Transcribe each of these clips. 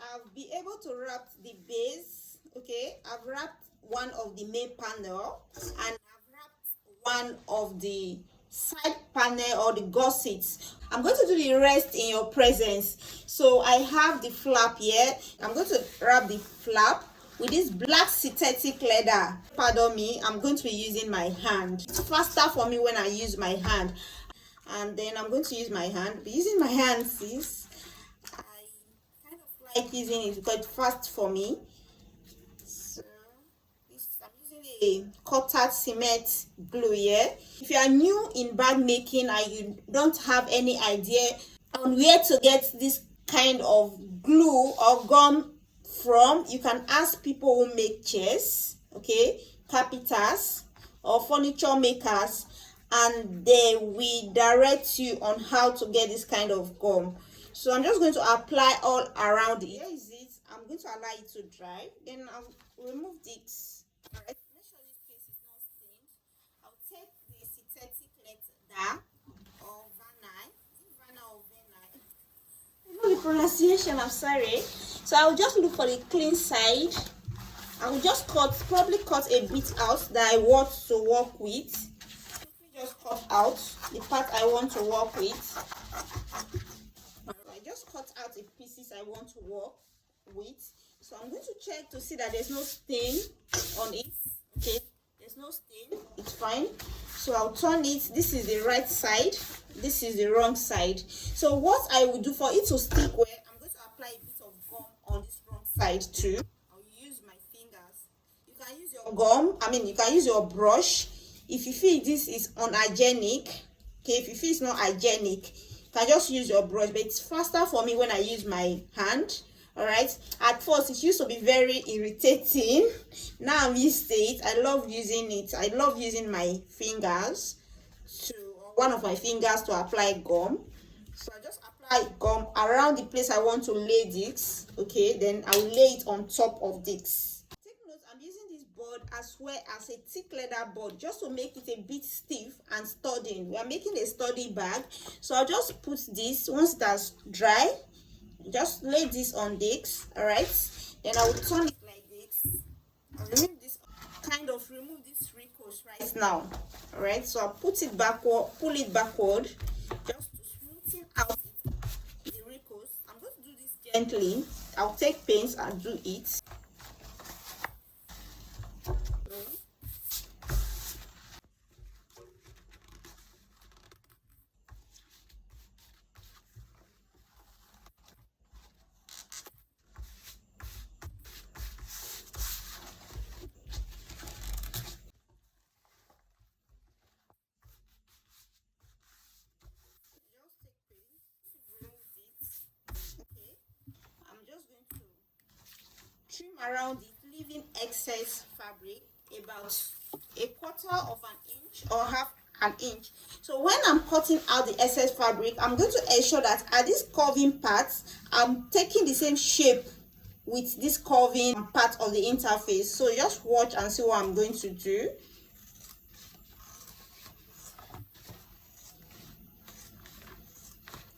I've been able to wrap the base. Okay, I've wrapped one of the main panel and I've wrapped one of the side panel or the gussets. I'm going to do the rest in your presence. So I have the flap here. I'm going to wrap the flap with this black synthetic leather. Pardon me, I'm going to be using my hand. It's faster for me when I use my hand. And then I'm going to use my hand. Be using my hand, sis. I kind of like using it because it's fast for me. So I'm using a cotton cement glue here. If you are new in bag making and you don't have any idea on where to get this kind of glue or gum from, you can ask people who make chairs, okay, carpenters or furniture makers, and they will direct you on how to get this kind of gum. So I'm just going to apply all around it. Here is it. I'm going to allow it to dry. Then I'll remove this. All right. Make sure this place is not stained. I'll take the synthetic leather or vinyl or vinyl. I know the pronunciation. I'm sorry. So I'll just look for the clean side. I will just probably cut a bit out that I want to work with. Just cut out the part I want to work with. I just cut out the pieces I want to work with. So I'm going to check to see that there's no stain on it. Okay, there's no stain. It's fine. So I'll turn it. This is the right side. This is the wrong side. So what I will do for it to stick well, I'm going to apply a bit of gum on this wrong side too. I'll use my fingers. You can use your gum. You can use your brush. If you feel this is unhygienic, okay, if you feel it's not hygienic, you can just use your brush, but it's faster for me when I use my hand. All right, at first it used to be very irritating. Now I'm used to it. I love using it. I love using my fingers one of my fingers to apply gum. So I just apply gum around the place I want to lay this. Okay, then I'll lay it on top of this. Take note, I'm using this board as well as a thick leather board just to make it a bit stiff and sturdy. We are making a sturdy bag. So I'll just put this, once that's dry, just lay this on this. All right, then I will turn it like this. I'll remove this, remove this wrinkles right now. All right, so I'll put it backward, pull it backward just to smoothen out the wrinkles. I'm going to do this gently. I'll take pains and do it. Trim around it, leaving excess fabric about a quarter of an inch or half an inch. So when I'm cutting out the excess fabric, I'm going to ensure that at these curving parts, I'm taking the same shape with this curving part of the interface. So just watch and see what I'm going to do.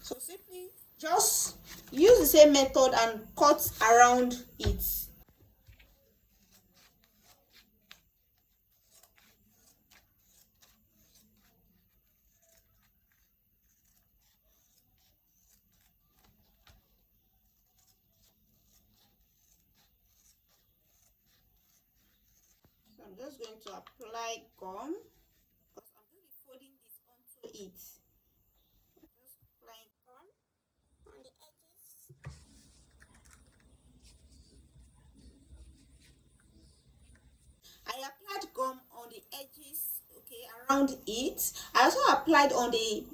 So simply just use the same method and cut around it. So I'm just going to apply gum because I'm going to be folding this onto it. Just applying gum on the edges. I applied gum on the edges, okay, around it. I also applied on the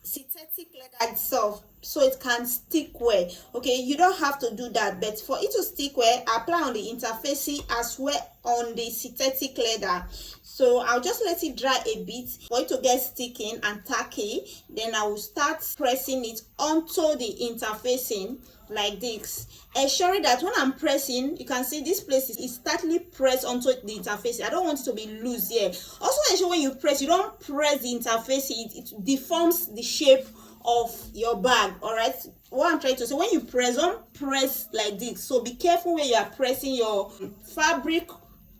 synthetic leather itself so it can stick well. Okay, you don't have to do that, but for it to stick well, apply on the interface as well on the synthetic leather. So I'll just let it dry a bit for it to get sticking and tacky. Then I will start pressing it onto the interfacing like this, ensuring that when I'm pressing, you can see this place is tightly pressed onto the interface. I don't want it to be loose here. Also ensure when you press, you don't press the interface, it deforms the shape of your bag. All right, what I'm trying to say, when you press, don't press like this. So be careful when you are pressing your fabric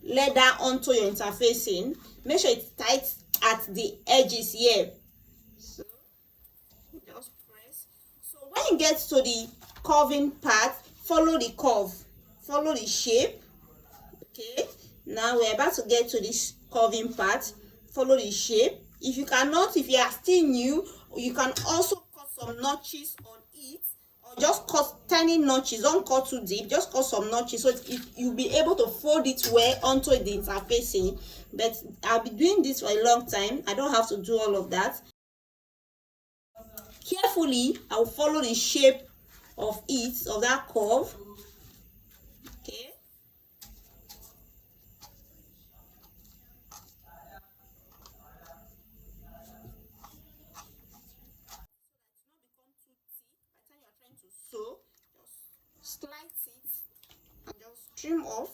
leather onto your interfacing. Make sure it's tight at the edges here. So just press. So when you get to the curving part, follow the curve, follow the shape. Okay, now we're about to get to this curving part. Follow the shape. If you cannot, if you are still new, you can also cut some notches on it, or just cut tiny notches. Don't cut too deep, just cut some notches so you'll be able to fold it well onto the interfacing. But I'll be doing this for a long time, I don't have to do all of that. Carefully, I'll follow the shape of it, of that curve. Okay, so just slide it and just trim off.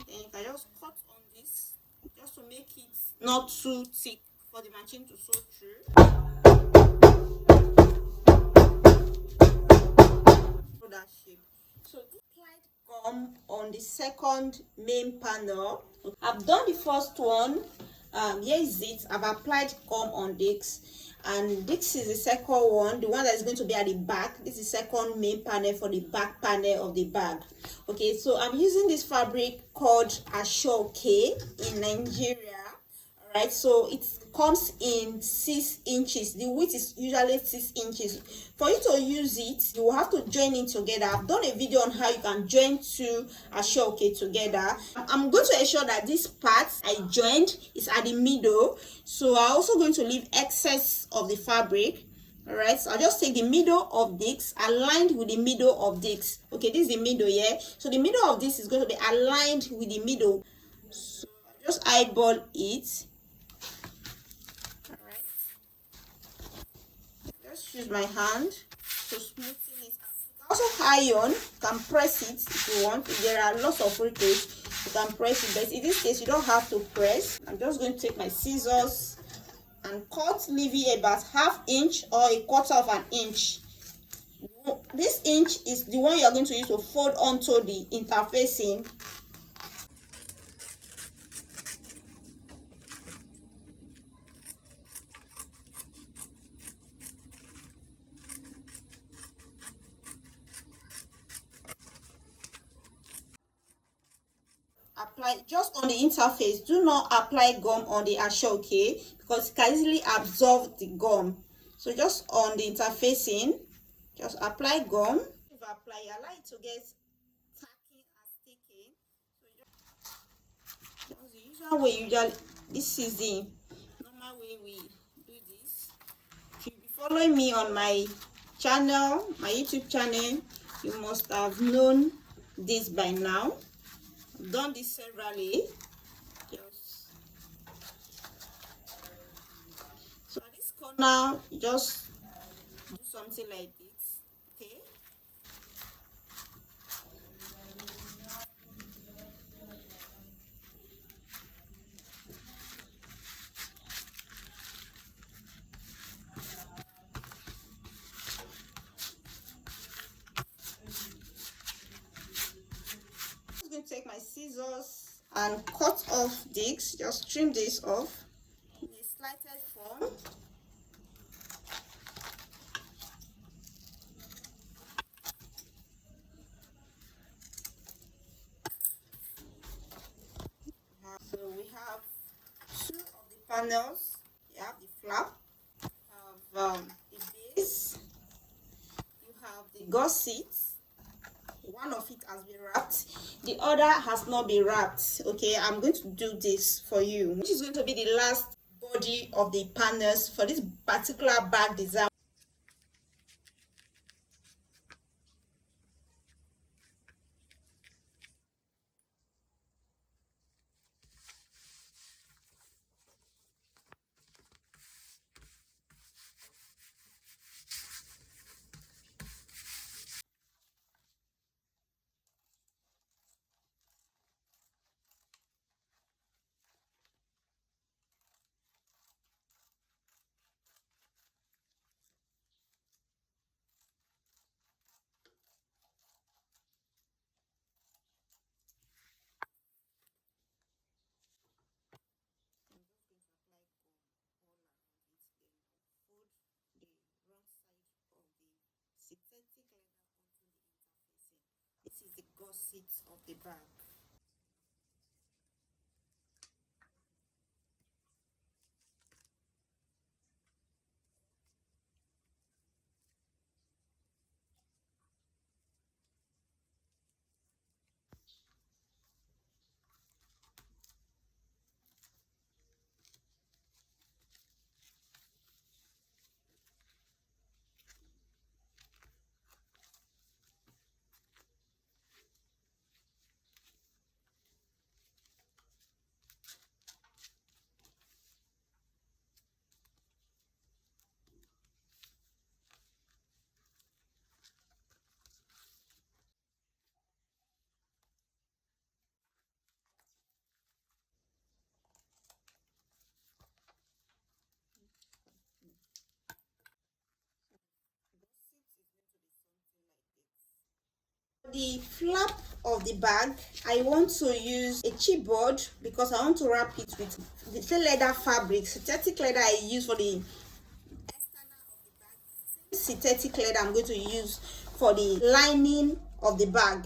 Then you can just cut on this just to make it not too thick for the machine to sew through. That shape. So this applied gum on the second main panel. I've done the first one. Here is it. I've applied gum on this, and this is the second one, the one that is going to be at the back. This is the second main panel for the back panel of the bag. Okay, so I'm using this fabric called Asooke in Nigeria. All right, so it comes in 6 inches. The width is usually 6 inches. For you to use it, you will have to join it together. I've done a video on how you can join two Asooke together. I'm going to ensure that this part I joined is at the middle, so I'm also going to leave excess of the fabric. All right, so I'll just take the middle of this aligned with the middle of this. Okay, this is the middle here, so the middle of this is going to be aligned with the middle. So I'll just eyeball it. Just use my hand to smoothen it out. Also iron, you can press it if you want. If there are lots of wrinkles, you can press it, but in this case you don't have to press. I'm just going to take my scissors and cut, leaving about ½ inch or ¼ inch. This inch is the one you're going to use to fold onto the interfacing. Apply just on the interface. Do not apply gum on the Asooke because it can easily absorb the gum. So just on the interfacing, just apply gum. If you apply, allow it to get tacky and sticky. So just the usual way. This is the normal way we do this. If you be following me on my channel, my YouTube channel, you must have known this by now. I've done this severally. So at this corner, just do something like this. Okay. I'm just going to take my scissors and cut off this. Just trim this off in a slighted form. So we have 2 of the panels. You have the flap, you have the base, you have the gussets. One of it has been wrapped, the other has not been wrapped. Okay, I'm going to do this for you, which is going to be the last body of the panels for this particular bag design. synthetic leather onto the interfacing. This is the gusset of the bag. The flap of the bag, I want to use a chipboard because I want to wrap it with the leather fabric, synthetic leather I use for the external of the bag. Synthetic leather I'm going to use for the lining of the bag.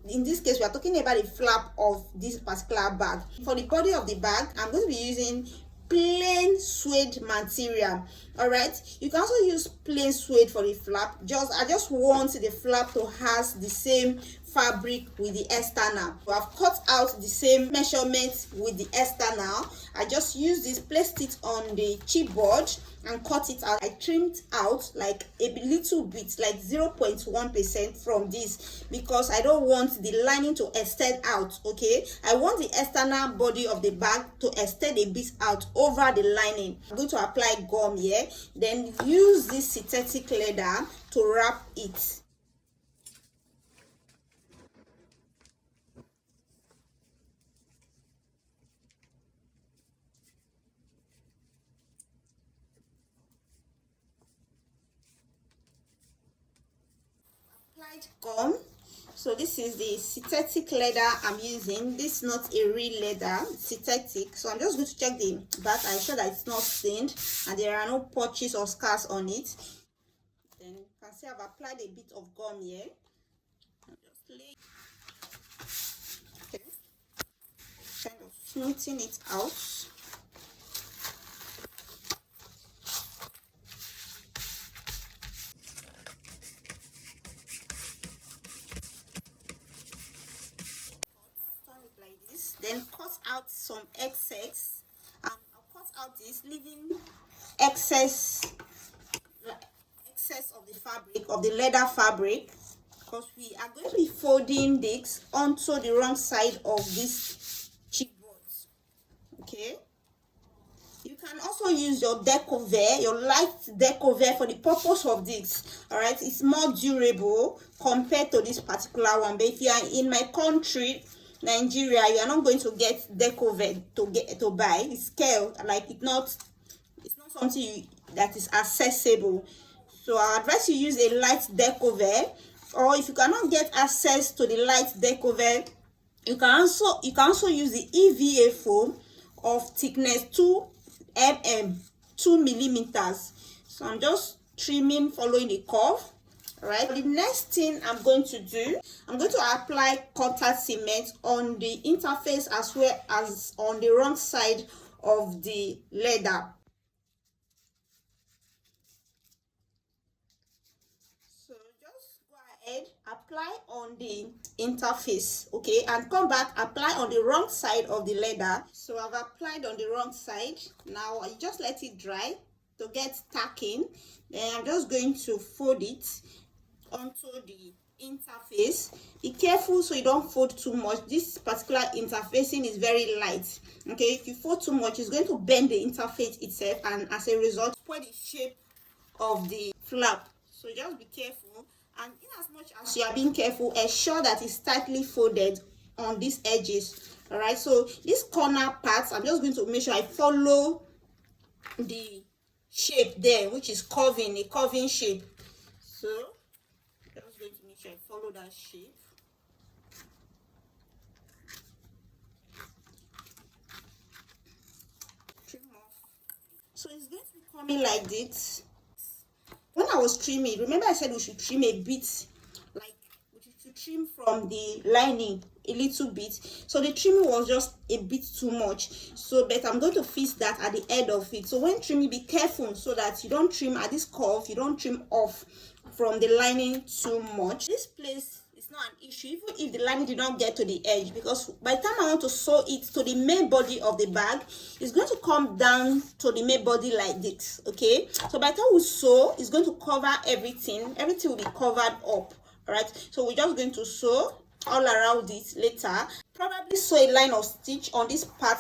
In this case, we are talking about the flap of this particular bag. For the body of the bag, I'm going to be using plain suede material. All right, you can also use plain suede for the flap. I just want the flap to has the same fabric with the external. So I've cut out the same measurements with the external. I just use this, placed it on the chipboard and cut it out. I trimmed out like a little bit, like 0.1% from this, because I don't want the lining to extend out. Okay, I want the external body of the bag to extend a bit out over the lining. I'm going to apply gum here, then use this synthetic leather to wrap it. Applied gum. So this is the synthetic leather I'm using. This is not a real leather, synthetic. So I'm just going to check the back. I'm sure that it's not stained and there are no patches or scars on it. Then you can see I've applied a bit of gum here. I'll just lay, okay, kind of smoothing it out. Like this, then cut out some excess. I'll cut out this, leaving excess of the fabric, of the leather fabric, because we are going to be folding this onto the wrong side of this chipboard. Okay, you can also use your decover, your light decover, for the purpose of this. All right, it's more durable compared to this particular one. But if you are in my country, Nigeria, you are not going to get decover to buy. It's scale, like it's not something that is accessible. So I advise you use a light decover, or if you cannot get access to the light decover, you can also use the EVA foam of thickness 2 millimeters. So I'm just trimming, following the curve. All right, the next thing I'm going to do, I'm going to apply contact cement on the interface as well as on the wrong side of the leather. So just go ahead, apply on the interface, okay, and come back, apply on the wrong side of the leather. So I've applied on the wrong side. Now I just let it dry to get tacking. Then I'm just going to fold it onto the interface. Be careful so you don't fold too much. This particular interfacing is very light. Okay, if you fold too much, it's going to bend the interface itself, and as a result, spoil the shape of the flap. So just be careful, and in as much as you are being careful, ensure that it's tightly folded on these edges. All right, so this corner parts, I'm just going to make sure I follow the shape there, which is curving, a curving shape. So just going to make sure I follow that shape. Trim off. So it's going to be coming like this. When I was trimming, remember I said we should trim a bit, like we should trim from the lining a little bit. So the trimming was just a bit too much, so but I'm going to fix that at the end of it. So when trimming, be careful so that you don't trim at this curve, you don't trim off from the lining too much. This place is not an issue even if the lining did not get to the edge, because by the time I want to sew it to the main body of the bag, it's going to come down to the main body like this. Okay, so by the time we sew, it's going to cover everything will be covered up. All right, so we're just going to sew all around it later. Probably sew a line of stitch on this part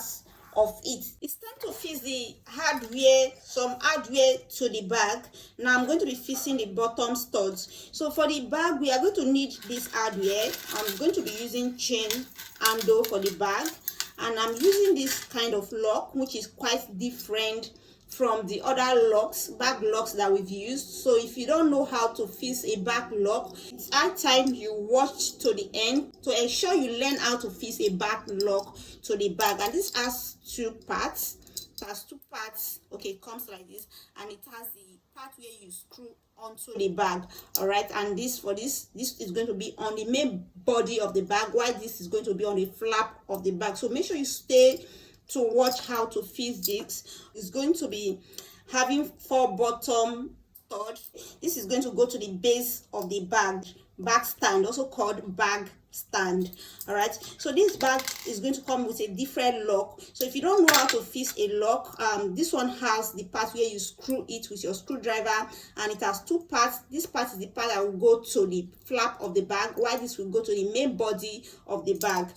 of it. It's time to fix the hardware, some hardware to the bag. Now I'm going to be fixing the bottom studs. So for the bag, we are going to need this hardware. I'm going to be using chain handle for the bag, and I'm using this kind of lock, which is quite different from the other locks, bag locks that we've used. So if you don't know how to fix a bag lock, it's high time you watch to the end to ensure you learn how to fix a bag lock to the bag. And this has two parts. It has two parts. Okay, it comes like this, and it has the part where you screw onto the bag. All right, and this is going to be on the main body of the bag, while this is going to be on the flap of the bag. So make sure you stay to watch how to fix this. It's going to be having 4 bottom studs. This is going to go to the base of the bag stand, also called bag stand. All right, so this bag is going to come with a different lock. So if you don't know how to fix a lock, this one has the part where you screw it with your screwdriver, and it has 2 parts. This part is the part that will go to the flap of the bag, while this will go to the main body of the bag.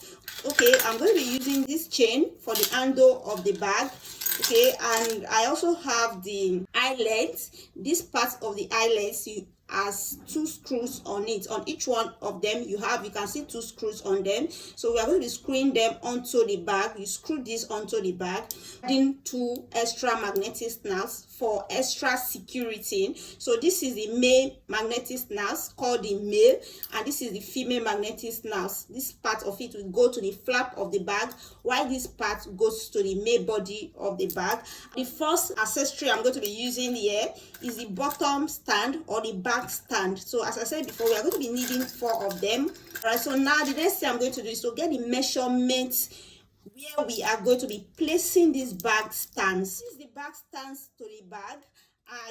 Okay, I'm going to be using this chain for the handle of the bag. Okay, and I also have the eyelets. This part of the eyelets has 2 screws on it. On each one of them you can see 2 screws on them. So we are going to be screwing them onto the bag. You screw this onto the bag, adding 2 extra magnetic snaps for extra security. So this is the male magnetic snaps called the male, and this is the female magnetic snaps. This part of it will go to the flap of the bag, while this part goes to the main body of the bag. The first accessory I'm going to be using here is the bottom stand or the bag stand. So as I said before, we are going to be needing 4 of them. All right, so now the next thing I'm going to do is to get the measurements where we are going to be placing these bag stands. This is the bag stands to the bag.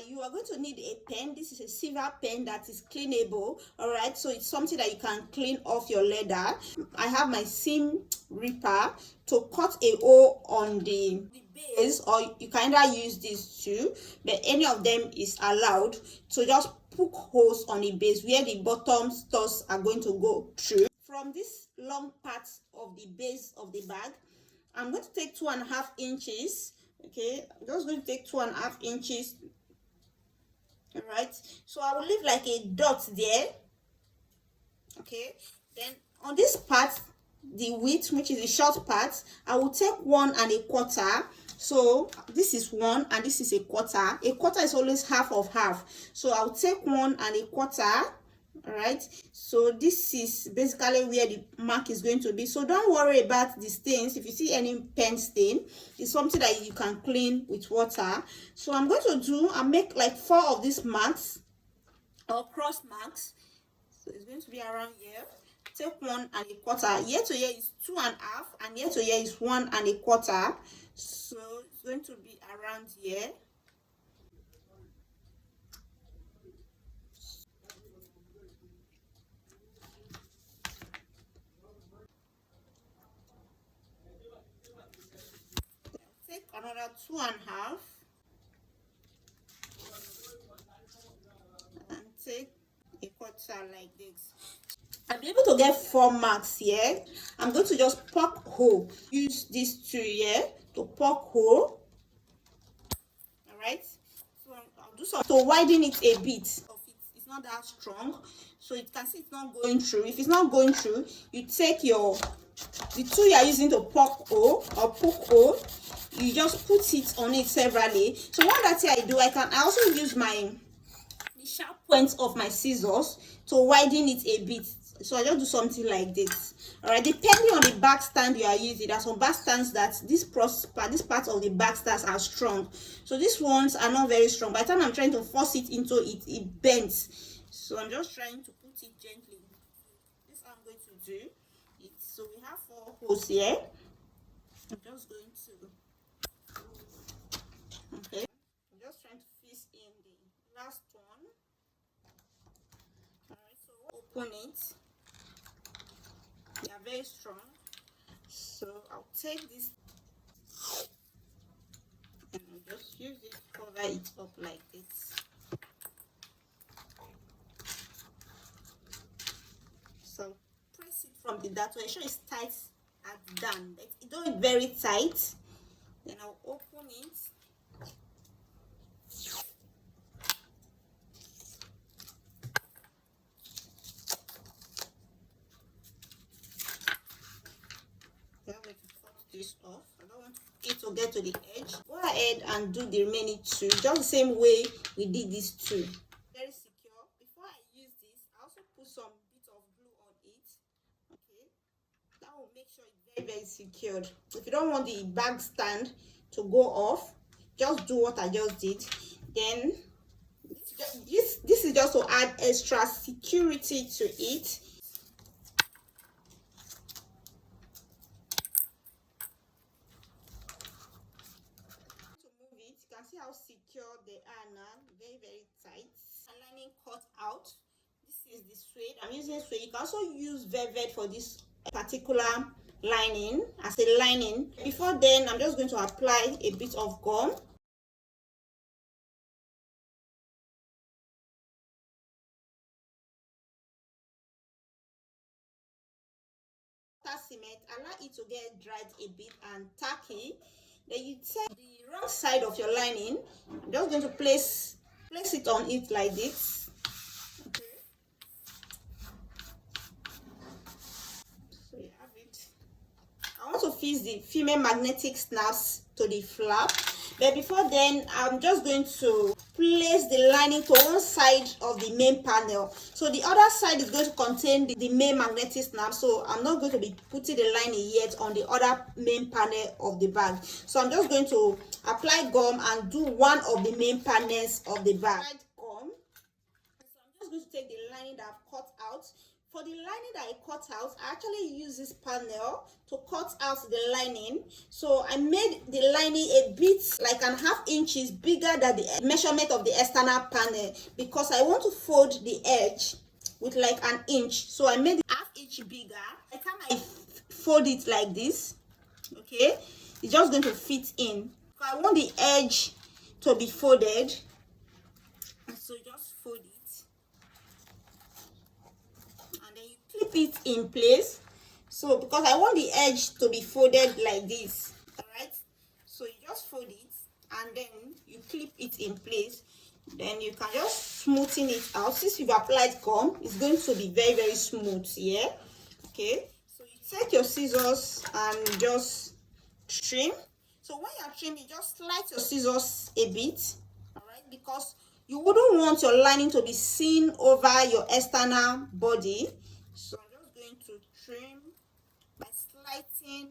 You are going to need a pen. This is a silver pen that is cleanable. All right, so it's something that you can clean off your leather. I have my seam ripper to cut a hole on the base, or you can either use these two, but any of them is allowed. So just poke holes on the base where the bottom studs are going to go through. From this long part of the base of the bag, I'm going to take 2.5 inches. Okay, I'm just going to take 2.5 inches. All right, so I will leave like a dot there. Okay, then on this part, the width, which is the short part, I will take 1.25. So this is 1 and this is 1/4. 1/4 is always half of half, so I'll take 1.25. All right, so this is basically where the mark is going to be. So don't worry about the stains. If you see any pen stain, it's something that you can clean with water. So I'm going to I'll make like 4 of these marks or cross marks. So it's going to be around here. Take 1.25. Here to here is 2.5, and here to here is 1.25. So it's going to be around here. Take another 2.5 and take 1/4 like this. I'll be able to get 4 marks here. I'm going to just poke hole. Use these 2 here to poke hole. All right, so I'll do some to widen it a bit. It's not that strong, so you can see it's not going through. If it's not going through, you take the tool you are using to poke hole or poke hole, you just put it on it severally. So what that I do, I also use the sharp points of my scissors to widen it a bit. So I just do something like this. All right, depending on the bag stand you are using, there are some bag stands that this part of the bag stands are strong, so these ones are not very strong. By the time I'm trying to force it into it, it bends. So I'm just trying to put it gently. This I'm going to do it. So we have 4 holes here. I'm just going to, okay, I'm just trying to fit in the last one. All right, so open it. They are very strong, so I'll take this and I'll just use it to cover it up like this. So press it from the that way. Ensure it's tight at down, but it don't very tight. Then I'll open it. I'm going to cut this off. I don't want it to get to the edge. Go ahead and do the remaining 2 just the same way we did these 2. Very secure. Before I use this, I also put some bit of glue on it. Okay, that will make sure it's very secured. If you don't want the bag stand to go off, just do what I just did. Then this is just to add extra security to it. You can see how secure they are now. Very tight. Lining cut out. This is the suede. I'm using suede. You can also use velvet for this particular lining as a lining. Before then, I'm just going to apply a bit of gum. Cement, allow it to get dried a bit and tacky. Then you take the wrong side of your lining. I'm just going to place it on it like this. Okay, so you have it. I want to fix the female magnetic snaps to the flap, but before then I'm just going to place the lining to one side of the main panel. So the other side is going to contain the main magnetic snap, so I'm not going to be putting the lining yet on the other main panel of the bag. So I'm just going to apply gum and do one of the main panels of the bag. Gum. So I'm just going to take the lining that I've cut out. For the lining that I cut out, I actually use this panel to cut out the lining. So I made the lining a bit like an ½ inch bigger than the measurement of the external panel, because I want to fold the edge with like an inch. So I made it ½ inch bigger. By the time I fold it like this, okay, it's just going to fit in. So I want the edge to be folded, so just fold it. Clip it in place. So because I want the edge to be folded like this, all right, so you just fold it and then you clip it in place. Then you can just smoothen it out. Since you've applied gum, it's going to be very smooth here. Okay, so you take your scissors and just trim. So when you're trimming, just slide your scissors a bit, all right, because you wouldn't want your lining to be seen over your external body. So I'm just going to trim by sliding